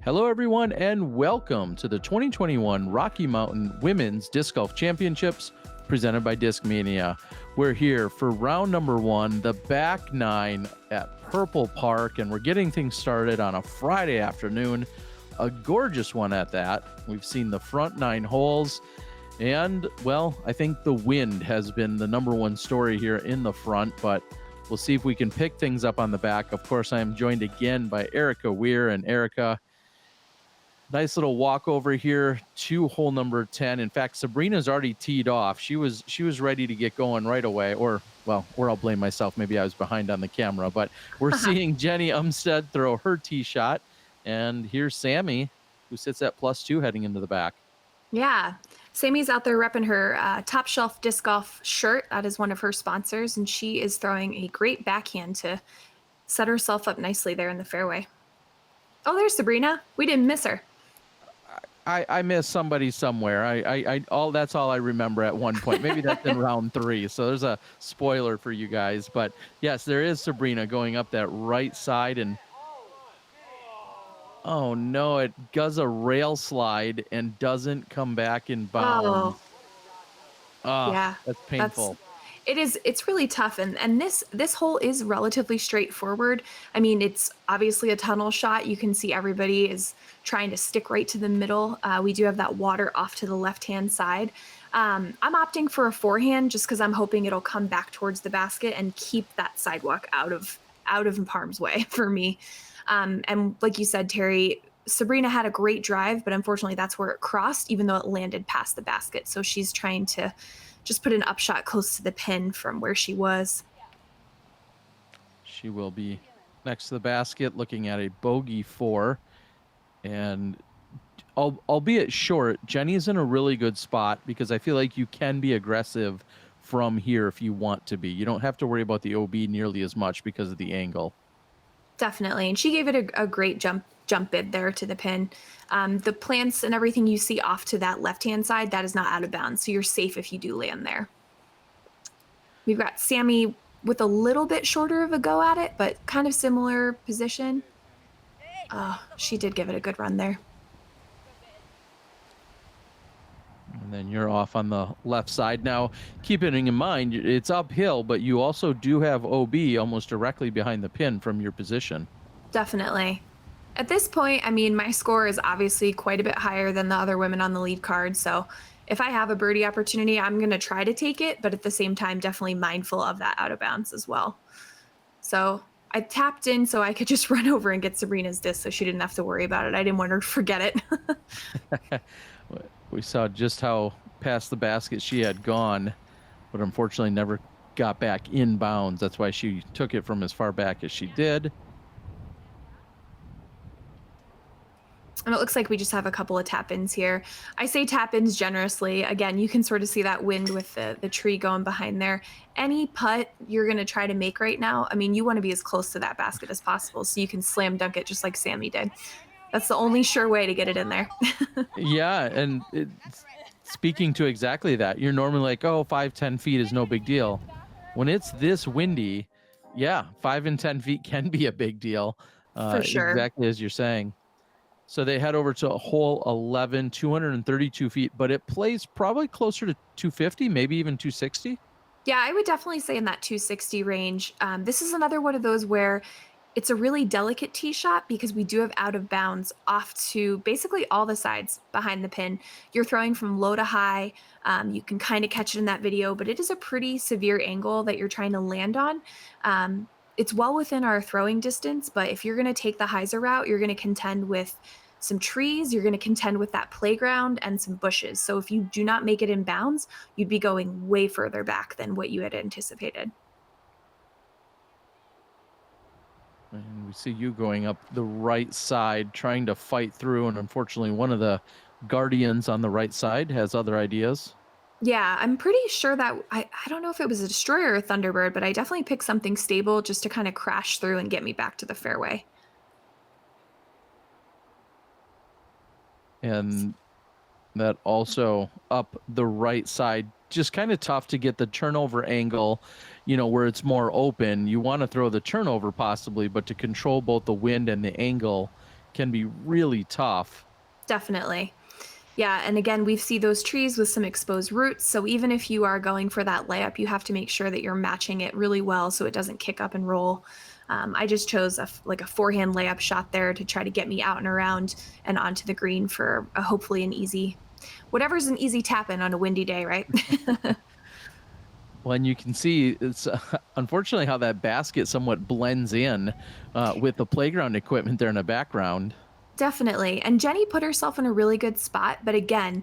Hello, everyone, and welcome to the 2021 Rocky Mountain Women's Disc Golf Championships presented by Discmania. We're here for round number one, the back nine at Purple Park, and we're getting things started on a Friday afternoon. A gorgeous one at that. We've seen the front nine holes, and, well, I think the wind has been the number one story here in the front, but we'll see if we can pick things up on the back. Of course, I am joined again by Erikah Weir. And Erikah, nice little walk over here to hole number 10. In fact, Sabrina's already teed off. She was ready to get going right away, or I'll blame myself. Maybe I was behind on the camera, but we're seeing Jenny Umstead throw her tee shot. And here's Sammie, who sits at +2 heading into the back. Yeah. Sammie's out there repping her Top Shelf Disc Golf shirt. That is one of her sponsors, and she is throwing a great backhand to set herself up nicely there in the fairway. Oh, there's Sabrina. We didn't miss her. I missed somebody somewhere. That's all I remember at one point. Maybe that's in round 3. So there's a spoiler for you guys. But yes, there is Sabrina going up that right side, and oh no, it does a rail slide and doesn't come back in bounds. Oh, yeah, that's painful. It's really tough, and this hole is relatively straightforward. I mean, it's obviously a tunnel shot. You can see everybody is trying to stick right to the middle. We do have that water off to the left-hand side. I'm opting for a forehand just because I'm hoping it'll come back towards the basket and keep that sidewalk out of harm's way for me. And like you said, Terry, Sabrina had a great drive, but unfortunately that's where it crossed, even though it landed past the basket. So she's trying to just put an upshot close to the pin from where she was. She will be next to the basket looking at a bogey 4. And albeit short, Jenny's in a really good spot because I feel like you can be aggressive from here if you want to be. You don't have to worry about the OB nearly as much because of the angle. Definitely. And she gave it a great jump bid there to the pin. The plants and everything you see off to that left-hand side, that is not out of bounds. So you're safe if you do land there. We've got Sammie with a little bit shorter of a go at it, but kind of similar position. She did give it a good run there. And then you're off on the left side. Now, keeping in mind, it's uphill, but you also do have OB almost directly behind the pin from your position. Definitely. At this point, I mean, my score is obviously quite a bit higher than the other women on the lead card. So if I have a birdie opportunity, I'm going to try to take it, but at the same time, definitely mindful of that out of bounds as well. So I tapped in so I could just run over and get Sabrina's disc so she didn't have to worry about it. I didn't want her to forget it. We saw just how past the basket she had gone, but unfortunately never got back in bounds. That's why she took it from as far back as she did. And it looks like we just have a couple of tap-ins here. I say tap-ins generously. Again, you can sort of see that wind with the tree going behind there. Any putt you're going to try to make right now, I mean, you want to be as close to that basket as possible so you can slam dunk it just like Sammie did. That's the only sure way to get it in there. Yeah, and speaking to exactly that, you're normally like, oh, 5-10 feet is no big deal. When it's this windy, yeah, 5 and 10 feet can be a big deal. For sure. Exactly as you're saying. So they head over to hole 11, 232 feet, but it plays probably closer to 250, maybe even 260. Yeah, I would definitely say in that 260 range. This is another one of those where it's a really delicate tee shot because we do have out of bounds off to basically all the sides behind the pin. You're throwing from low to high. You can kind of catch it in that video, but it is a pretty severe angle that you're trying to land on. It's well within our throwing distance, but if you're going to take the hyzer route, you're going to contend with some trees, you're going to contend with that playground and some bushes. So if you do not make it in bounds, you'd be going way further back than what you had anticipated. And we see you going up the right side, trying to fight through. And unfortunately, one of the guardians on the right side has other ideas. Yeah, I'm pretty sure that I don't know if it was a destroyer or a Thunderbird, but I definitely picked something stable just to kind of crash through and get me back to the fairway. And that also up the right side, just kind of tough to get the turnover angle, where it's more open. You want to throw the turnover possibly, but to control both the wind and the angle, can be really tough. Definitely. Yeah, and again, we see those trees with some exposed roots. So even if you are going for that layup, you have to make sure that you're matching it really well so it doesn't kick up and roll. I just chose like a forehand layup shot there to try to get me out and around and onto the green for hopefully an easy, whatever's an easy tap in on a windy day, right? When you can see it's unfortunately how that basket somewhat blends in with the playground equipment there in the background. Definitely. And Jenny put herself in a really good spot. But again,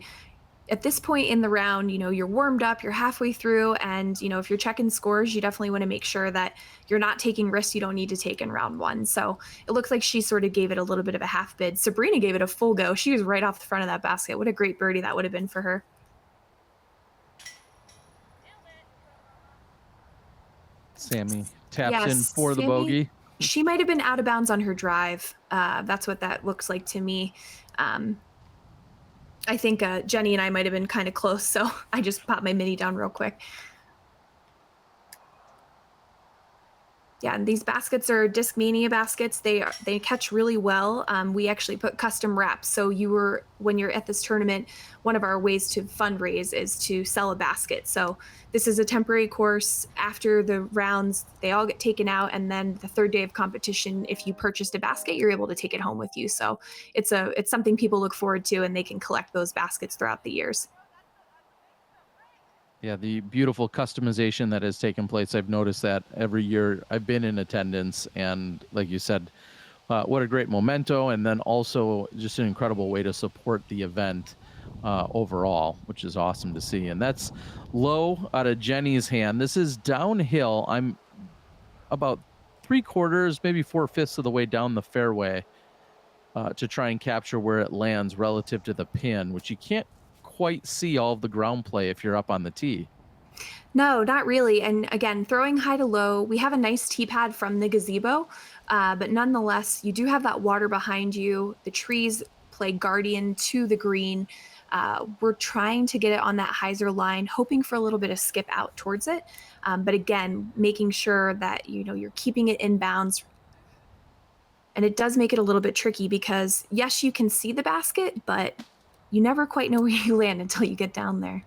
at this point in the round, you're warmed up, you're halfway through, and if you're checking scores, you definitely want to make sure that you're not taking risks you don't need to take in round one. So it looks like she sort of gave it a little bit of a half bid. Sabrina gave it a full go. She was right off the front of that basket. What a great birdie that would have been for her. Sammie taps in Yes, for the Sammy, bogey. she might have been out of bounds on her drive. That's what that looks like to me. Um, I think Jenny and I might have been kind of close, so I just popped my mini down real quick. Yeah, and these baskets are Discmania baskets. They catch really well. We actually put custom wraps. So when you're at this tournament, one of our ways to fundraise is to sell a basket. So this is a temporary course. After the rounds, they all get taken out, and then the third day of competition, if you purchased a basket, you're able to take it home with you. So it's something people look forward to, and they can collect those baskets throughout the years. Yeah, the beautiful customization that has taken place. I've noticed that every year I've been in attendance, and like you said, what a great memento, and then also just an incredible way to support the event overall, which is awesome to see. And that's low out of Jenny's hand. This is downhill. I'm about 3/4, maybe 4/5 of the way down the fairway to try and capture where it lands relative to the pin, which you can't quite see all of the ground play if you're up on the tee. No, not really. And again, throwing high to low, we have a nice tee pad from the gazebo, but nonetheless, you do have that water behind you. The trees play guardian to the green. We're trying to get it on that hyzer line, hoping for a little bit of skip out towards it. But again, making sure that you're keeping it in bounds. And it does make it a little bit tricky because yes, you can see the basket, but you never quite know where you land until you get down there.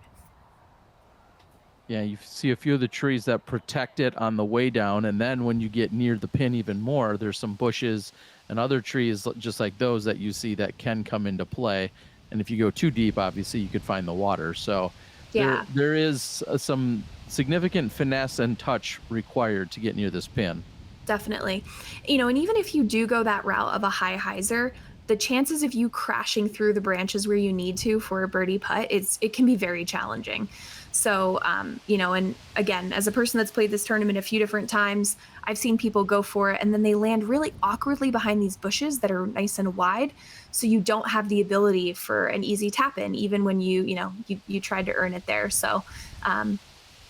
Yeah, you see a few of the trees that protect it on the way down, and then when you get near the pin even more, there's some bushes and other trees just like those that you see that can come into play. And if you go too deep, obviously you could find the water. So Yeah. there is some significant finesse and touch required to get near this pin. Definitely. And even if you do go that route of a high hyzer, the chances of you crashing through the branches where you need to for a birdie putt, it can be very challenging. So, and again, as a person that's played this tournament a few different times, I've seen people go for it and then they land really awkwardly behind these bushes that are nice and wide. So you don't have the ability for an easy tap in, even when you tried to earn it there. So, um,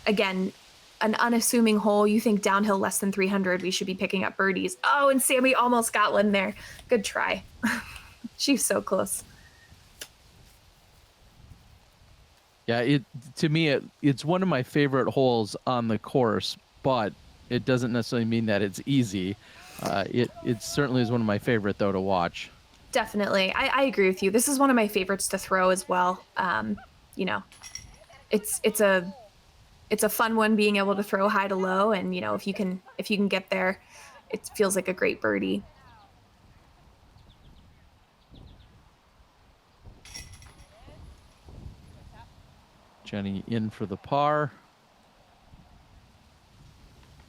again, an unassuming hole, you think downhill less than 300, we should be picking up birdies. Oh, and Sammie almost got one there. Good try. She's so close. Yeah, to me it's one of my favorite holes on the course, but it doesn't necessarily mean that it's easy. It certainly is one of my favorite though to watch. Definitely. I agree with you. This is one of my favorites to throw as well. You know, it's it's a fun one being able to throw high to low, and if you can get there, it feels like a great birdie. Jenny in for the par.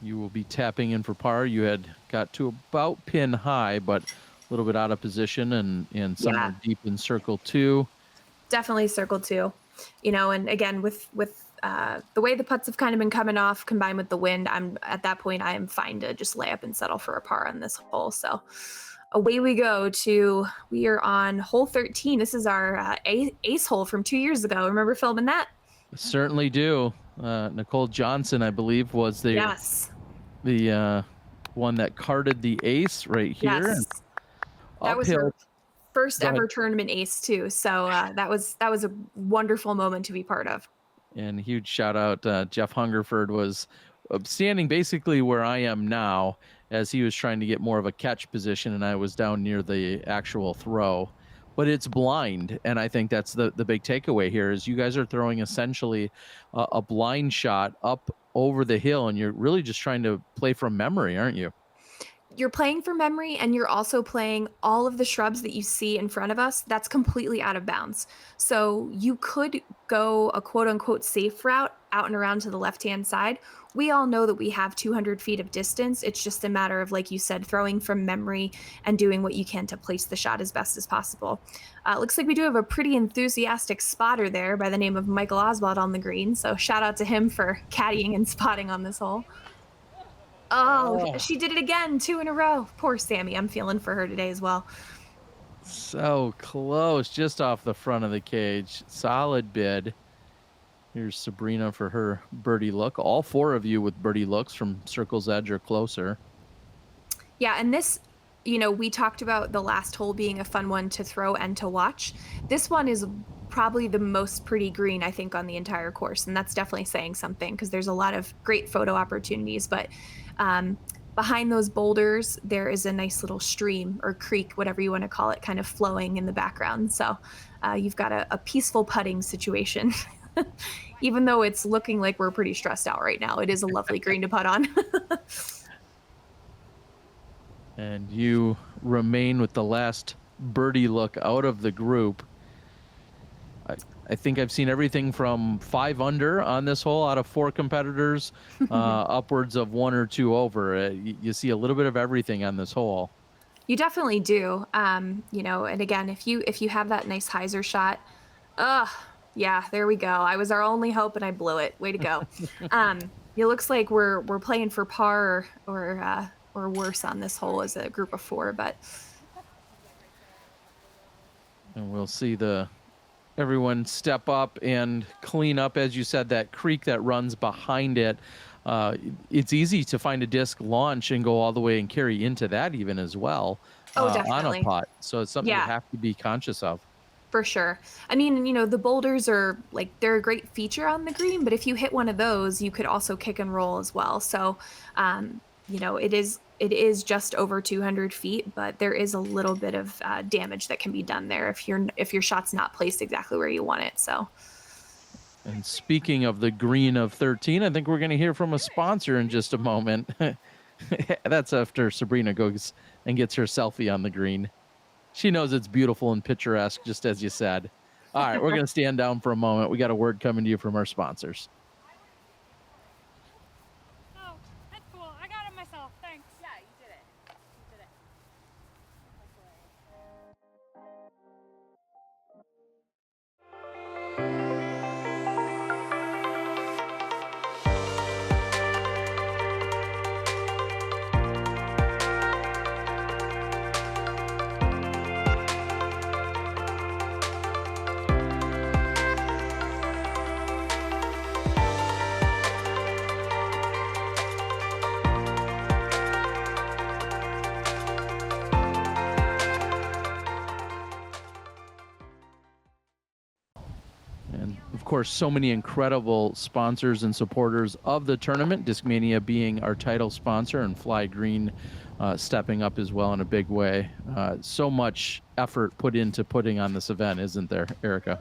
You will be tapping in for par. You had got to about pin high, but a little bit out of position and Yeah, somewhere deep in circle two. definitely circle two. And again with the way the putts have kind of been coming off, combined with the wind, I'm at that point I am fine to just lay up and settle for a par on this hole. So away we go we are on hole 13. This is our ace hole from 2 years ago. Remember filming that? Certainly do. Nicole Johnson, I believe, was Yes. the one that carded the ace right here and Yes. That was her uphill. first Go ahead. ever tournament ace too. So that was a wonderful moment to be part of. And huge shout out, Jeff Hungerford was standing basically where I am now, as he was trying to get more of a catch position, and I was down near the actual throw. But it's blind, and I think that's the big takeaway here is you guys are throwing essentially a blind shot up over the hill, and you're really just trying to play from memory, aren't you? You're playing for memory and you're also playing all of the shrubs that you see in front of us. That's completely out of bounds. So you could go a quote unquote safe route out and around to the left hand side. We all know that we have 200 feet of distance. It's just a matter of, like you said, throwing from memory and doing what you can to place the shot as best as possible. Looks like we do have a pretty enthusiastic spotter there by the name of Michael Oswald on the green. So shout out to him for caddying and spotting on this hole. Oh, Oh, she did it again, 2 in a row. Poor Sammie, I'm feeling for her today as well. so close, just off the front of the cage. Solid bid. Here's Sabrina for her birdie look. All four of you with birdie looks from Circle's Edge or closer. Yeah, and this, we talked about the last hole being a fun one to throw and to watch. This one is probably the most pretty green, I think, on the entire course, and that's definitely saying something because there's a lot of great photo opportunities, but um, behind those boulders, there is a nice little stream or creek, whatever you want to call it, kind of flowing in the background. So you've got a peaceful putting situation. Even though it's looking like we're pretty stressed out right now, it is a lovely green to putt on. And you remain with the last birdie look out of the group. I think I've seen everything from 5 under on this hole out of 4 competitors, upwards of 1 or 2 over. You see a little bit of everything on this hole. You definitely do. And again, if you have that nice hyzer shot, yeah, there we go. I was our only hope and I blew it. Way to go. It looks like we're playing for par or worse on this hole as a group of 4, but And we'll see everyone step up and clean up, as you said, that creek that runs behind it. It's easy to find a disc launch and go all the way and carry into that even as well, oh, on a definitely. putt. So it's something you Yeah. have to be conscious of. For sure. I mean, the boulders are like they're a great feature on the green, but if you hit one of those, you could also kick and roll as well. So, it is just over 200 feet, but there is a little bit of damage that can be done there if your shot's not placed exactly where you want it. So, And speaking of the green of 13, I think we're going to hear from a sponsor in just a moment. That's after Sabrina goes and gets her selfie on the green. She knows it's beautiful and picturesque, just as you said. All right, we're going to stand down for a moment. We got a word coming to you from our sponsors. Oh, that's cool. I got it myself. Thanks. Yeah, you did it. You did it. And of course, so many incredible sponsors and supporters of the tournament, Discmania being our title sponsor and Fly Green stepping up as well in a big way. So much effort put into putting on this event, isn't there, Erikah?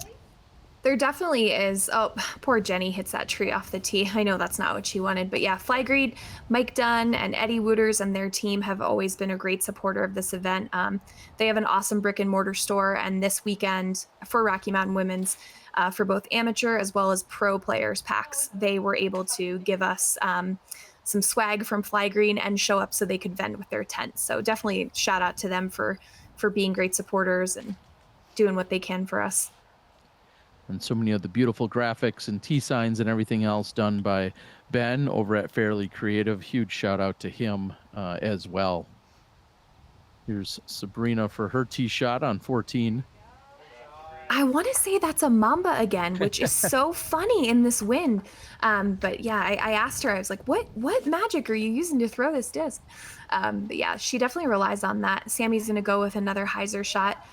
there definitely is. Oh, poor Jenny hits that tree off the tee. I know that's not what she wanted, but yeah, Flygreed, Mike Dunn, and Eddie Wooters and their team have always been a great supporter of this event. They have an awesome brick and mortar store, and this weekend for Rocky Mountain Women's, for both amateur as well as pro players packs, they were able to give us some swag from Fly Green and show up so they could vend with their tent. So definitely shout out to them for being great supporters and doing what they can for us. And so many of the beautiful graphics and T signs and everything else done by Ben over at Fairly Creative. Huge shout out to him as well. Here's Sabrina for her tee shot on 14. I want to say that's a mamba again, which is so funny in this wind. But yeah, I asked her, I was like, what magic are you using to throw this disc? But yeah, she definitely relies on that. Sammie's going to go with another hyzer shot.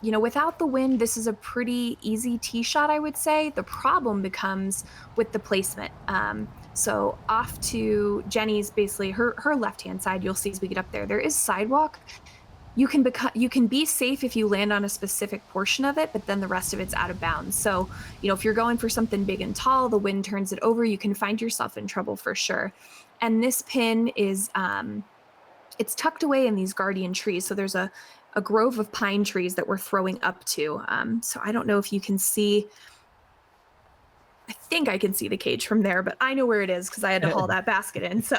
Without the wind, this is a pretty easy tee shot, I would say. The problem becomes with the placement. So off to Jenny's, basically her left-hand side, you'll see as we get up there, there is sidewalk. You can be safe if you land on a specific portion of it, but then the rest of it's out of bounds. So, if you're going for something big and tall, the wind turns it over, you can find yourself in trouble for sure. And this pin is it's tucked away in these guardian trees. So there's a grove of pine trees that we're throwing up to. So I don't know if you can see. I think I can see the cage from there, but I know where it is because I had to haul that basket in. So,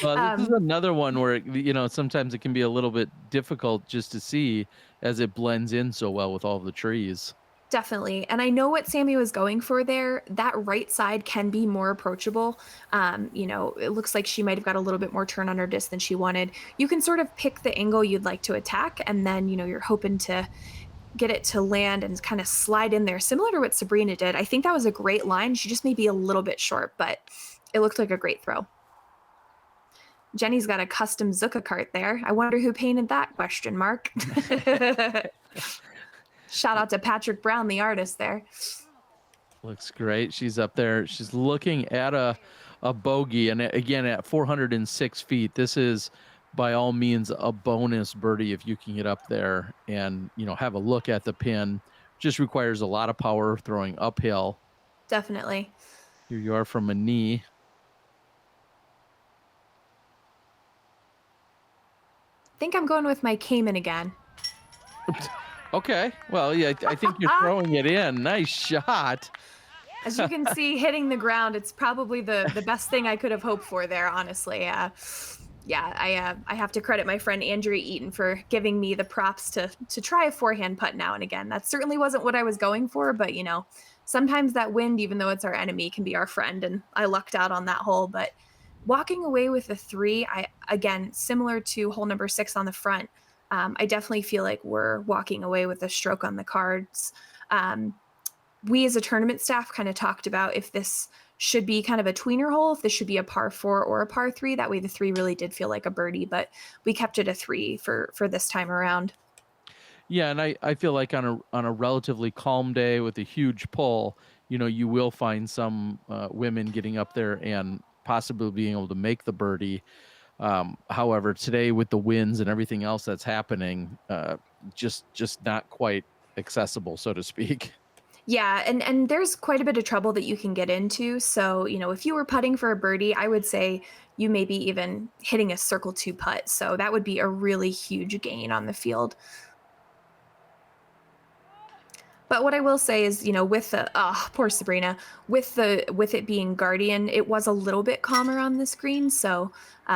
Well, this is another one where, sometimes it can be a little bit difficult just to see as it blends in so well with all of the trees. definitely. And I know what Sammie was going for there. That right side can be more approachable. It looks like she might have got a little bit more turn on her disc than she wanted. You can sort of pick the angle you'd like to attack, and then, you're hoping to get it to land and kind of slide in there, similar to what Sabrina did. I think that was a great line. She just may be a little bit short, but it looked like a great throw. Jenny's got a custom Zucca cart there. I wonder who painted that, question mark. Shout out to Patrick Brown, the artist there. Looks great. She's up there. She's looking at a bogey. And again, at 406 feet, this is by all means a bonus birdie if you can get up there and, have a look at the pin. Just requires a lot of power throwing uphill. Definitely. Here you are from a knee. I think I'm going with my Cayman again. Okay. Well, yeah, I think you're throwing it in. Nice shot. As you can see, hitting the ground, it's probably the best thing I could have hoped for there, honestly. I have to credit my friend Andrea Eaton for giving me the props to try a forehand putt now and again. That certainly wasn't what I was going for, but sometimes that wind, even though it's our enemy, can be our friend, and I lucked out on that hole. But walking away with a 3, again, similar to hole number 6 on the front, I definitely feel like we're walking away with a stroke on the cards. We as a tournament staff kind of talked about if this should be kind of a tweener hole, if this should be a par 4 or a par 3. That way the 3 really did feel like a birdie, but we kept it a 3 for this time around. Yeah, and I feel like on a relatively calm day with a huge pull, you will find some women getting up there and possibly being able to make the birdie. However, today with the winds and everything else that's happening, just not quite accessible, so to speak. Yeah, and there's quite a bit of trouble that you can get into. So, if you were putting for a birdie, I would say you may be even hitting a circle 2 putt. So that would be a really huge gain on the field. But what I will say is, with the poor Sabrina, with it being guardian, it was a little bit calmer on the screen. So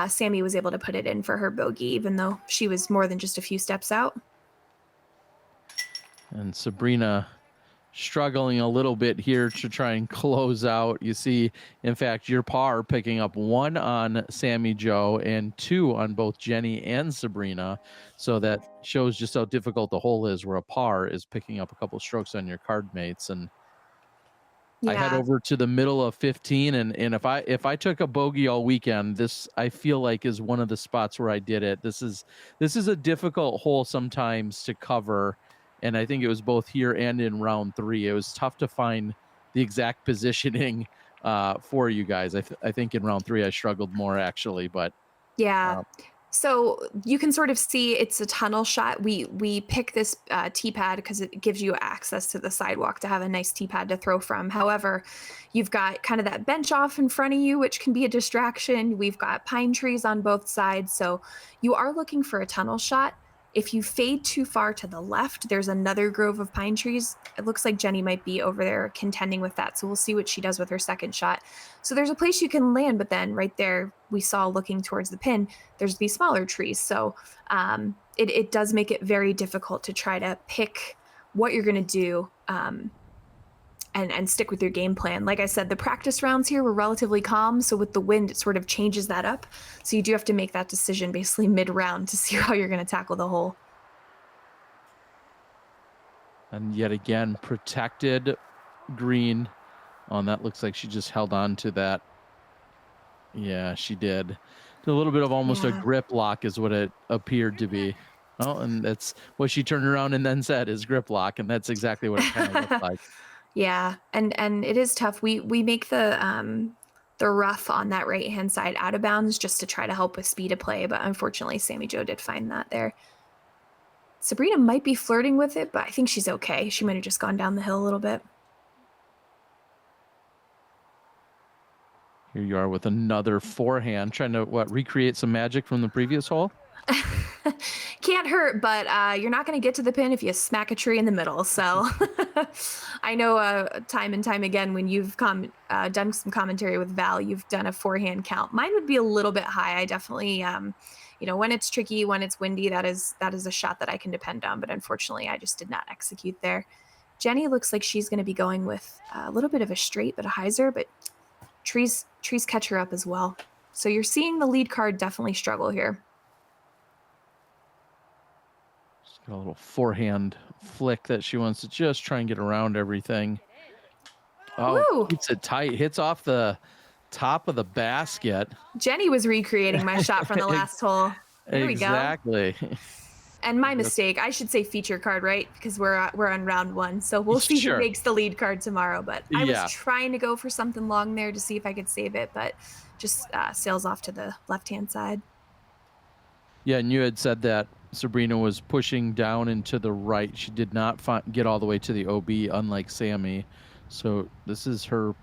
Sammie was able to put it in for her bogey, even though she was more than just a few steps out. And Sabrina struggling a little bit here to try and close out. You see, in fact, your par picking up 1 on Sammie Joe and 2 on both Jenny and Sabrina. So that shows just how difficult the hole is, where a par is picking up a couple strokes on your card mates. And I head over to the middle of 15, and if I took a bogey all weekend, this I feel like is one of the spots where I did it. This is a difficult hole sometimes to cover. And I think it was both here and in round 3. It was tough to find the exact positioning for you guys. I think in round 3 I struggled more actually, but yeah. So you can sort of see it's a tunnel shot. We pick this tee pad because it gives you access to the sidewalk to have a nice tee pad to throw from. However, you've got kind of that bench off in front of you, which can be a distraction. We've got pine trees on both sides. So you are looking for a tunnel shot. If you fade too far to the left, there's another grove of pine trees. It looks like Jenny might be over there contending with that. So we'll see what she does with her second shot. So there's a place you can land, but then right there, we saw looking towards the pin, there's these smaller trees. So it does make it very difficult to try to pick what you're going to do and stick with your game plan. Like I said, the practice rounds here were relatively calm. So with the wind, it sort of changes that up. So you do have to make that decision basically mid-round to see how you're going to tackle the hole. And yet again, protected green on that. Looks like she just held on to that. Yeah, she did. A little bit of almost a grip lock is what it appeared to be. Oh, and that's what she turned around and then said is grip lock. And that's exactly what it kind of looked like. Yeah, and it is tough. We make the the rough on that right-hand side out of bounds just to try to help with speed of play. But unfortunately, Sammie Jo did find that there. Sabrina might be flirting with it, but I think she's okay. She might have just gone down the hill a little bit. Here you are with another forehand, trying to recreate some magic from the previous hole. Can't hurt, but you're not going to get to the pin if you smack a tree in the middle. So I know time and time again when you've done some commentary with Val, you've done a forehand count. Mine would be a little bit high. I definitely, when it's tricky, when it's windy, that is a shot that I can depend on. But unfortunately, I just did not execute there. Jenny looks like she's going to be going with a little bit of a straight, but a hyzer, but trees catch her up as well. So you're seeing the lead card definitely struggle here. Got a little forehand flick that she wants to just try and get around everything. Oh, Woo. Keeps it tight. Hits off the top of the basket. Jenny was recreating my shot from the last hole. There we go. Exactly. And my mistake. I should say feature card, right? Because we're on round 1. So we'll see who makes the lead card tomorrow. But I was trying to go for something long there to see if I could save it, but just sails off to the left-hand side. Yeah, and you had said that Sabrina was pushing down and to the right. She did not get all the way to the OB, unlike Sammie. So this is her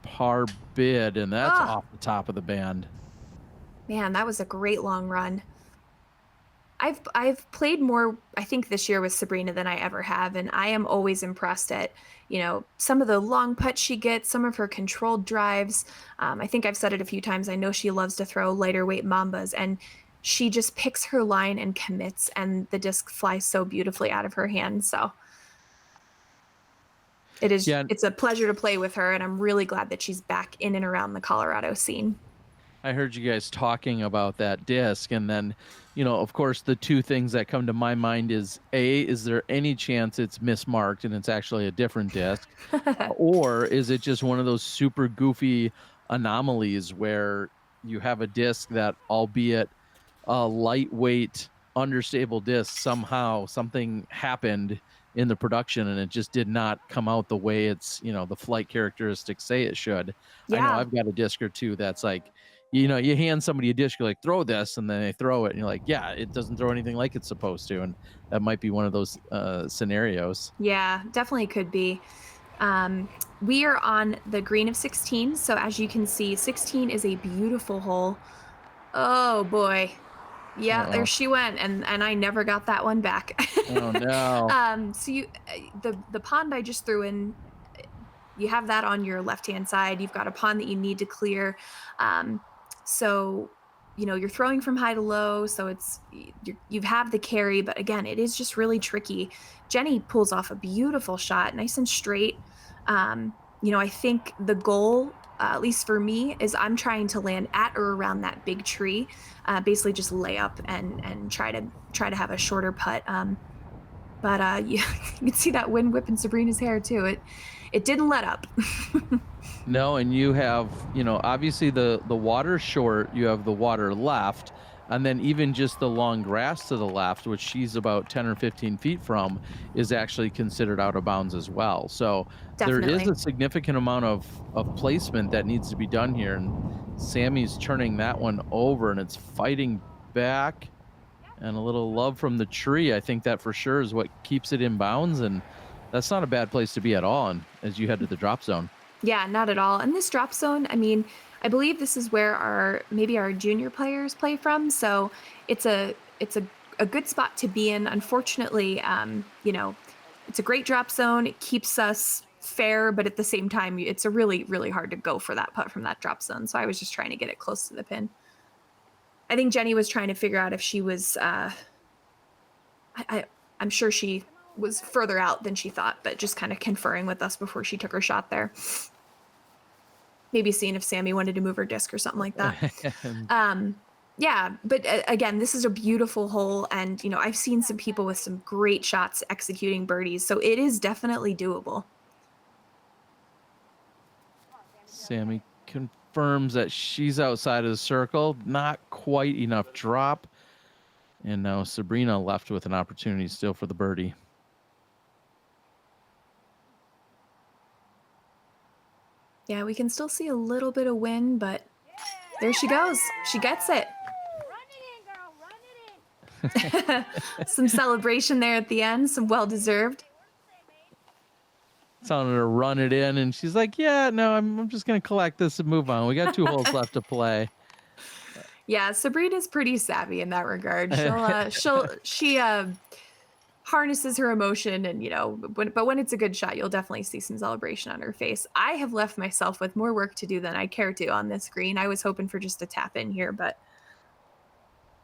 par bid, and that's off the top of the band. Man, that was a great long run. I've played more, I think, this year with Sabrina than I ever have, and I am always impressed at, some of the long putts she gets, some of her controlled drives. I think I've said it a few times. I know she loves to throw lighter weight mambas, and she just picks her line and commits, and the disc flies so beautifully out of her hand. So it's a pleasure to play with her, and I'm really glad that she's back in and around the Colorado scene. I heard you guys talking about that disc, and then, of course, the two things that come to my mind is there any chance it's mismarked and it's actually a different disc? Or is it just one of those super goofy anomalies where you have a disc that, albeit a lightweight, understable disc, somehow something happened in the production and it just did not come out the way it's, the flight characteristics say it should. Yeah. I know I've got a disc or two that's like, you hand somebody a disc, you're like, throw this, and then they throw it, and you're like, yeah, it doesn't throw anything like it's supposed to. And that might be one of those scenarios. Yeah, definitely could be. We are on the green of 16. So as you can see, 16 is a beautiful hole. Oh boy. Yeah, there she went, and I never got that one back. Oh no. So the pond I just threw in, you have that on your left-hand side. You've got a pond that you need to clear. So, you're throwing from high to low, so you have the carry, but again, it is just really tricky. Jenny pulls off a beautiful shot, nice and straight. I think the goal, at least for me, is I'm trying to land at or around that big tree, basically just lay up and try to have a shorter putt. But you can see that wind whipping Sabrina's hair too. It didn't let up. No, and you have, obviously the water short, you have the water left, and then even just the long grass to the left, which she's about 10 or 15 feet from, is actually considered out of bounds as well. So Definitely. There is a significant amount of placement that needs to be done here, and Sammie's turning that one over, and it's fighting back, and a little love from the tree. I think that for sure is what keeps it in bounds, and that's not a bad place to be at all, and as you head to the drop zone. Yeah, not at all. And this drop zone, I believe this is where our junior players play from. So it's a good spot to be in. Unfortunately, it's a great drop zone. It keeps us fair, but at the same time, it's a really, really hard to go for that putt from that drop zone. So I was just trying to get it close to the pin. I think Jenny was trying to figure out if she was, I'm sure she was further out than she thought, but just kind of conferring with us before she took her shot there. Maybe seeing if Sammie wanted to move her disc or something like that. Yeah, but again, this is a beautiful hole, and I've seen some people with some great shots executing birdies, so it is definitely doable. Sammie confirms that she's outside of the circle, not quite enough drop, and now Sabrina left with an opportunity still for the birdie. Yeah, we can still see a little bit of wind, but there she goes. She gets it. Run it in, girl. Run it in. Some celebration there at the end, some well-deserved. Telling her to run it in, and she's like, "Yeah, no, I'm just gonna collect this and move on. We got 2 holes left to play." Yeah, Sabrina's pretty savvy in that regard. She harnesses her emotion, and but when it's a good shot, you'll definitely see some celebration on her face. I have left myself with more work to do than I care to on this green. I was hoping for just a tap in here, but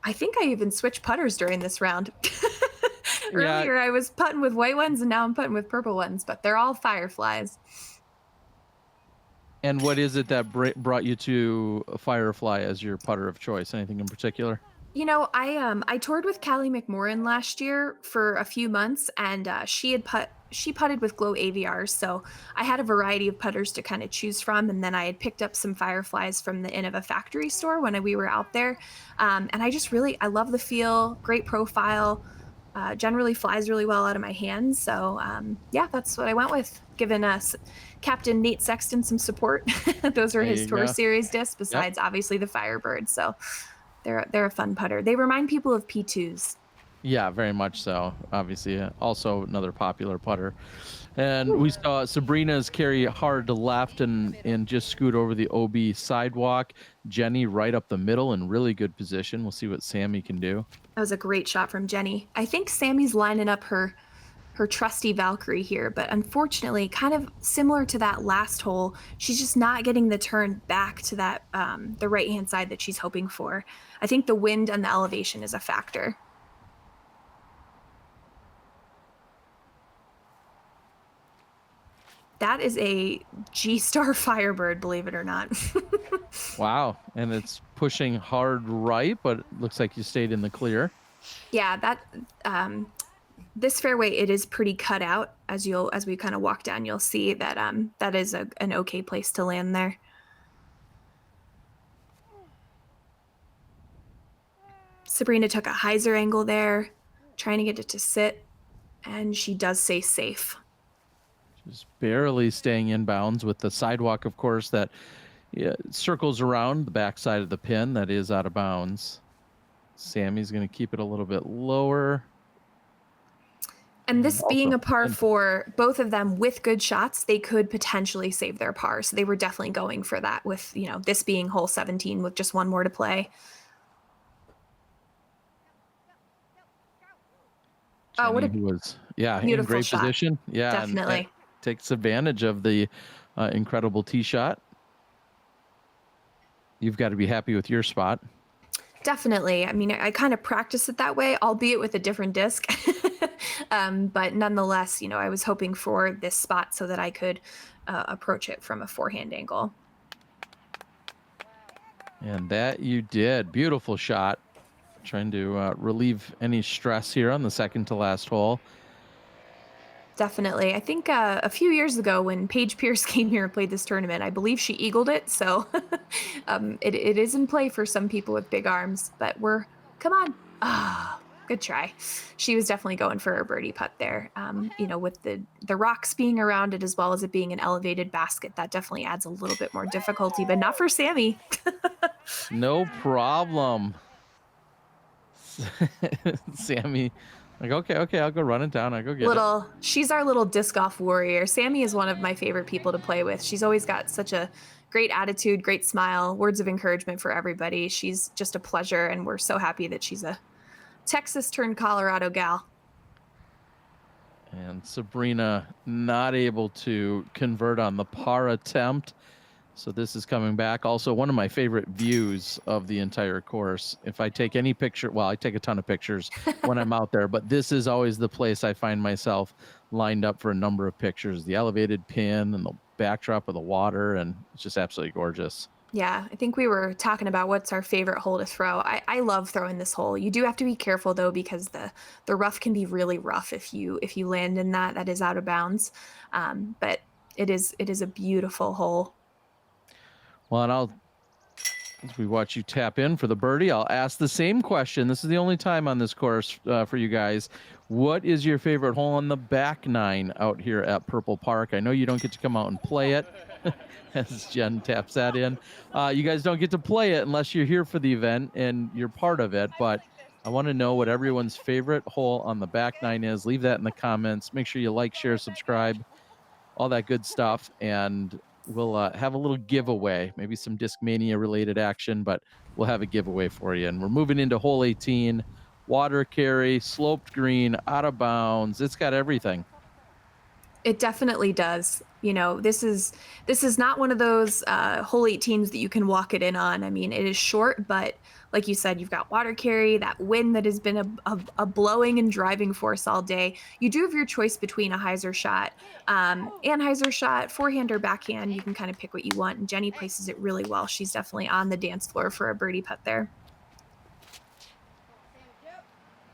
I think I even switched putters during this round. Yeah. Earlier I was putting with white ones, and now I'm putting with purple ones, but they're all Fireflies. And what is it that brought you to Firefly as your putter of choice? Anything in particular? I toured with Callie McMorrin last year for a few months, and she putted with Glow AVRs, so I had a variety of putters to kind of choose from, and then I had picked up some Fireflies from the Innova factory store when we were out there, and I love the feel, great profile, generally flies really well out of my hands, so yeah, that's what I went with, giving us Captain Nate Sexton some support. Those are There his you Tour go. Series discs, besides obviously the Firebird, so they're a fun putter. They remind people of P2s. Yeah, very much so. Obviously, also another popular putter. And we saw Sabrina's carry hard to left and just scoot over the OB sidewalk. Jenny right up the middle in really good position. We'll see what Sammie can do. That was a great shot from Jenny. I think Sammie's lining up her trusty Valkyrie here, but unfortunately, kind of similar to that last hole, she's just not getting the turn back to that the right-hand side that she's hoping for. I think the wind and the elevation is a factor. That is a G-Star Firebird, believe it or not. Wow. And it's pushing hard right, but it looks like you stayed in the clear. Yeah, this fairway, it is pretty cut out. As we kind of walk down, you'll see that that is an okay place to land there. Sabrina took a hyzer angle there, trying to get it to sit, and she does stay safe. Just barely staying in bounds with the sidewalk, of course, that circles around the backside of the pin that is out of bounds. Sammie's going to keep it a little bit lower. And this being a par 4, both of them with good shots, they could potentially save their par. So they were definitely going for that with, this being hole 17 with just one more to play. Jenny, What a who was, in beautiful great shot. position. Yeah, Definitely. And takes advantage of the incredible tee shot. You've got to be happy with your spot. Definitely. I mean, I kind of practice it that way, albeit with a different disc. But nonetheless, I was hoping for this spot so that I could approach it from a forehand angle. And that you did. Beautiful shot. Trying to relieve any stress here on the second to last hole. Definitely. I think a few years ago when Paige Pierce came here and played this tournament, I believe she eagled it. So it is in play for some people with big arms, but come on. Good try. She was definitely going for a birdie putt there. With the rocks being around it, as well as it being an elevated basket, that definitely adds a little bit more difficulty, but not for Sammie. No problem. Sammie, like, okay, I'll go run it down. I'll go get it. She's our little disc golf warrior. Sammie is one of my favorite people to play with. She's always got such a great attitude, great smile, words of encouragement for everybody. She's just a pleasure, and we're so happy that she's a Texas turned Colorado gal. And Sabrina not able to convert on the par attempt. So this is coming back. Also, one of my favorite views of the entire course. If I take any picture, well, I take a ton of pictures when I'm out there, but this is always the place I find myself lined up for a number of pictures. The elevated pin and the backdrop of the water, and it's just absolutely gorgeous. Yeah, I think we were talking about what's our favorite hole to throw. I love throwing this hole. You do have to be careful though, because the rough can be really rough if you land in that is out of bounds. But it is a beautiful hole. Well, and as we watch you tap in for the birdie, I'll ask the same question. This is the only time on this course for you guys. What is your favorite hole on the back nine out here at Purple Park? I know you don't get to come out and play it, as Jen taps that in. You guys don't get to play it unless you're here for the event and you're part of it, but I want to know what everyone's favorite hole on the back nine is. Leave that in the comments. Make sure you like, share, subscribe, all that good stuff, and we'll have a little giveaway, maybe some Discmania related action, but we'll have a giveaway for you. And we're moving into hole 18, water carry, sloped green, out of bounds. It's got everything. It definitely does. You know, this is not one of those hole 18s that you can walk it in on. I mean, it is short, but like you said, you've got water carry, that wind that has been a blowing and driving force all day. You do have your choice between a hyzer shot and hyzer shot, forehand or backhand. You can kind of pick what you want, and Jenny places it really well. She's definitely on the dance floor for a birdie putt there.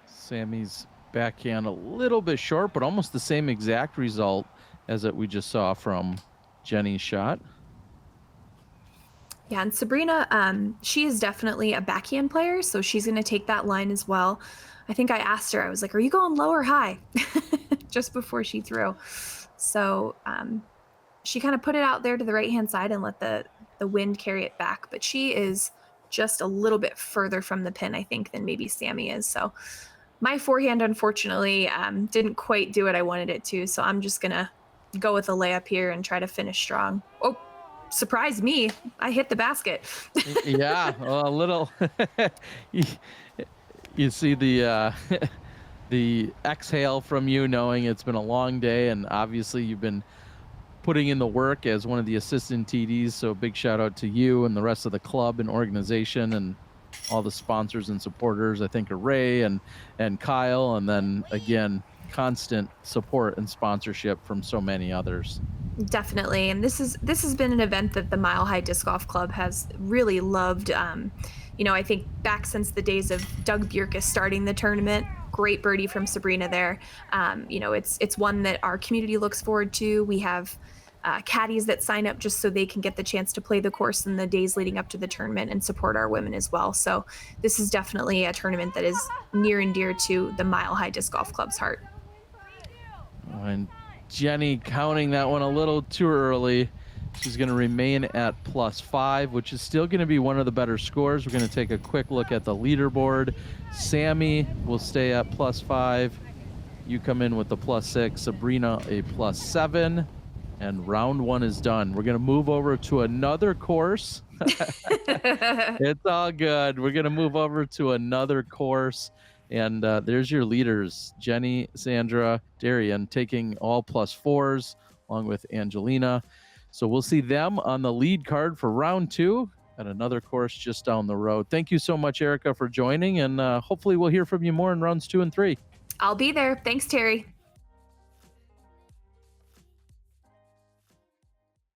Sammie's backhand a little bit short, but almost the same exact result as that we just saw from Jenny's shot. Yeah, and Sabrina, she is definitely a backhand player, so she's going to take that line as well. I think I asked her, I was like, are you going low or high? Just before she threw. So she kind of put it out there to the right-hand side and let the wind carry it back. But she is just a little bit further from the pin, I think, than maybe Sammie is. So my forehand, unfortunately, didn't quite do what I wanted it to. So I'm just going to go with a layup here and try to finish strong. Oh, surprise me. I hit the basket. Yeah, well, a little. You see the the exhale from you, knowing it's been a long day, and obviously you've been putting in the work as one of the assistant TDs. So big shout out to you and the rest of the club and organization and all the sponsors and supporters. I think Ray and Kyle, and then again, constant support and sponsorship from so many others. Definitely. And this has been an event that the Mile High Disc Golf Club has really loved. You know, I think back since the days of Doug Bjerkes starting the tournament. Great birdie from Sabrina there. You know, it's one that our community looks forward to. We have caddies that sign up just so they can get the chance to play the course in the days leading up to the tournament and support our women as well. So this is definitely a tournament that is near and dear to the Mile High Disc Golf Club's heart. And Jenny counting that one a little too early. She's going to remain at +5, which is still going to be one of the better scores. We're going to take a quick look at the leaderboard. Sammie will stay at +5. You come in with the +6. Sabrina a +7. And round one is done. We're going to move over to another course. It's all good. We're going to move over to another course. And there's your leaders, Jenny, Sandra, Darian, taking all +4s, along with Angelina. So we'll see them on the lead card for round two at another course just down the road. Thank you so much, Erikah, for joining, and hopefully we'll hear from you more in rounds 2 and 3. I'll be there. Thanks, Terry.